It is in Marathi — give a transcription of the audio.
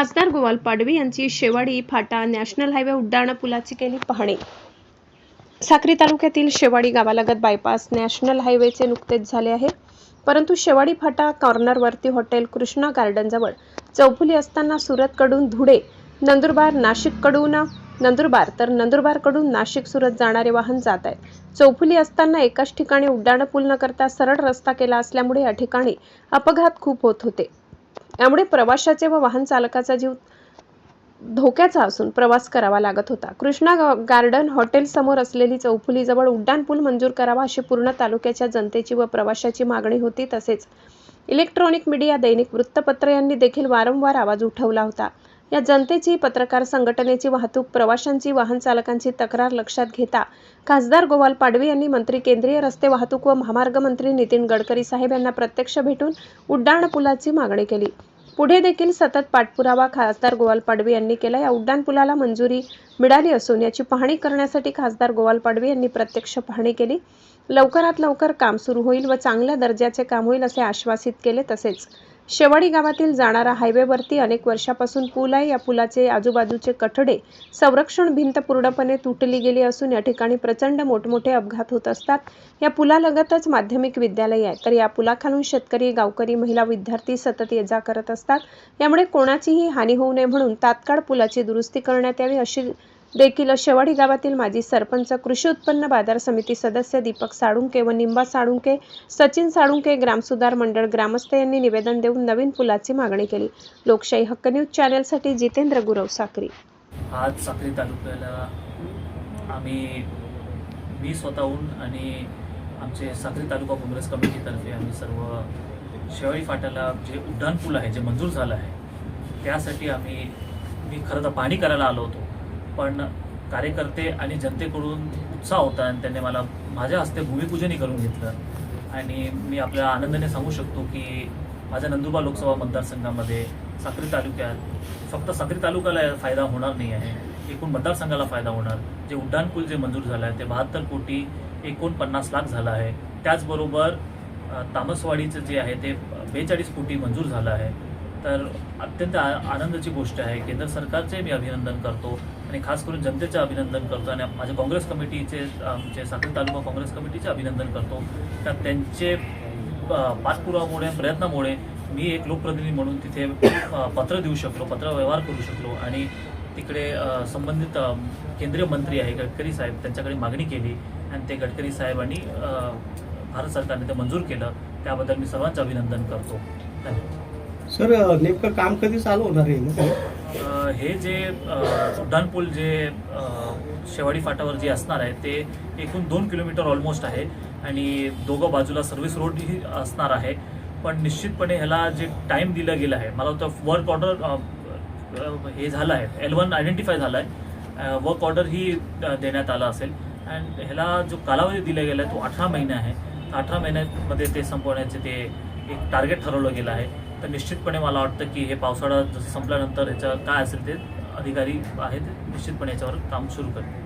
खासदार गोपाल पाडवी यांची शेवाडी फाटा नॅशनल हायवे उड्डाणपुलाची केली पाहणी। साक्री तालुक्यातील शेवाडी गावालगत बायपास नॅशनल हायवेचे नुकतेच झाले आहे, परंतु शेवाडी फाटा कॉर्नरवरती हॉटेल कृष्णा गार्डन जवळ चौफुली असताना सुरतकडून धुळे, नंदुरबार, नाशिककडून नंदुरबार तर नंदुरबारकडून नाशिक सुरत जाणारे वाहन जात आहे। चौफुली असताना एकाच ठिकाणी उड्डाणपूल न करता सरळ रस्ता केला असल्यामुळे या ठिकाणी अपघात खूप होत होते। यामुळे प्रवाशाचे व वाहन चालकाचा जीव धोक्याचा असून प्रवास करावा लागत होता। कृष्णा गार्डन हॉटेल समोर असलेली चौफुली जवळ उड्डाणपूल मंजूर करावा अशी पूर्ण तालुक्याच्या जनतेची व प्रवाशाची मागणी होती। तसेच इलेक्ट्रॉनिक मीडिया, दैनिक वृत्तपत्र यांनी देखील वारंवार आवाज उठवला होता। या जनतेची, पत्रकार संघटनेची, वाहतूक प्रवाशांची, वाहन चालकांची तक्रार लक्षात घेता खासदार गोपाल पाडवी यांनी मंत्री, केंद्रीय रस्ते वाहतूक व महामार्ग मंत्री नितीन गडकरी साहेब यांना प्रत्यक्ष भेटून उड्डाणपुलाची मागणी केली। पुढे देखील सतत पाठपुरावा खासदार गोपाल पाडवी यांनी केला। या उड्डाणपुलाला मंजुरी मिळाली असून याची पाहणी करण्यासाठी खासदार गोपाल पाडवी यांनी प्रत्यक्ष पाहणी केली। लवकरात लवकर काम सुरू होईल व चांगल्या दर्जाचे काम होईल असे आश्वासित केले। तसेच शेवाडी गावातील जाणारा हायवेवरती अनेक वर्षापासून पूल आहे। या पुलाचे आजूबाजूचे कठडे, संरक्षण भिंत पूर्णपणे तुटली गेली असून या ठिकाणी प्रचंड मोठमोठे अपघात होत असतात। या पुलालगतच माध्यमिक विद्यालय आहे, तर या पुलाखालून शेतकरी, गावकरी, महिला, विद्यार्थी सतत ये जा करत असतात। यामुळे कोणाचीही हानी होऊ नये म्हणून तात्काळ पुलाची दुरुस्ती करण्यात यावी अशी देखील शेवाडी गावातील माजी सरपंच, कृषी उत्पन्न बाजार समिती सदस्य दीपक साळुंके व निंबा साळुंके, सचिन साळुंके, ग्रामसुधार मंडळ ग्रामस्थ यांनी निवेदन देऊन नवीन पुलाची मागणी केली। लोकशाही हक्क न्यूज चॅनलसाठी जितेंद्र गुरव, साक्री। आज साक्री तालुक्याला मी स्वतःहून आणि आमचे साक्री तालुका काँग्रेस कमिटीतर्फे आम्ही सर्व शेवाडी फाट्याला जे उड्डाणपूल आहे, जे मंजूर झालं आहे, त्यासाठी मी खरं तर पाहणी करायला आलो होतो। पण कार्यकर्ते आणि जनतेकडून उत्साह होता आणि त्यांनी माझ्या हस्ते भूमिपूजनही करून घेतलं। आणि मी आपल्या आनंदाने सांगू शकतो की माझ्या नंदुरबार लोकसभा मतदारसंघामध्ये साक्री तालुक्यात फक्त साक्री तालुक्याला फायदा होणार नाही आहे, एकूण मतदारसंघाला फायदा होणार। जे उड्डाणपूल जे मंजूर झालं आहे ते 72 कोटी 49 लाख झालं आहे। त्याचबरोबर तामसवाडीचं जे आहे ते 42 कोटी मंजूर झालं आहे। तर अत्यंत आनंदाची गोष्ट आहे। केंद्र सरकारचे मी अभिनंदन करतो आणि खास करून जनतेचे अभिनंदन करतो आणि माझ्या काँग्रेस कमिटीचे, आमचे साक्री तालुका काँग्रेस कमिटीचे अभिनंदन करतो। तर त्यांचे पाठपुराव्यामुळे, प्रयत्नामुळे मी एक लोकप्रतिनिधी म्हणून तिथे पत्र देऊ शकलो, पत्रव्यवहार करू शकलो आणि तिकडे संबंधित केंद्रीय मंत्री आहे गडकरी साहेब, त्यांच्याकडे मागणी केली आणि ते गडकरी साहेबांनी भारत सरकारने ते मंजूर केलं। त्याबद्दल मी सर्वांचं अभिनंदन करतो। धन्यवाद। सर, नेमकं काम कधी चालू होणार आहे? हे जे उड्डाणपूल जे शेवाडी फाटावर जे असणार आहे ते एकूण 2 किलोमीटर ऑलमोस्ट आहे आणि दोघं बाजूला सर्व्हिस रोडही असणार आहे। पण निश्चितपणे ह्याला जे टाईम दिलं गेलं आहे, मला वाटतं वर्क ऑर्डर हे झालं आहे, L1 आयडेंटिफाय झालं आहे, वर्क ऑर्डर ही देण्यात आला असेल अँड ह्याला जो कालावधी दिला गेला आहे तो 18 महिने आहे। 18 महिन्यामध्ये ते संपवण्याचे ते एक टार्गेट ठरवलं गेलं आहे। तर निश्चितपणे मला वाटतं की हे पावसाळा संपल्यानंतर याचं काय असेल ते अधिकारी आहेत निश्चितपणे याच्यावर काम सुरू करतील।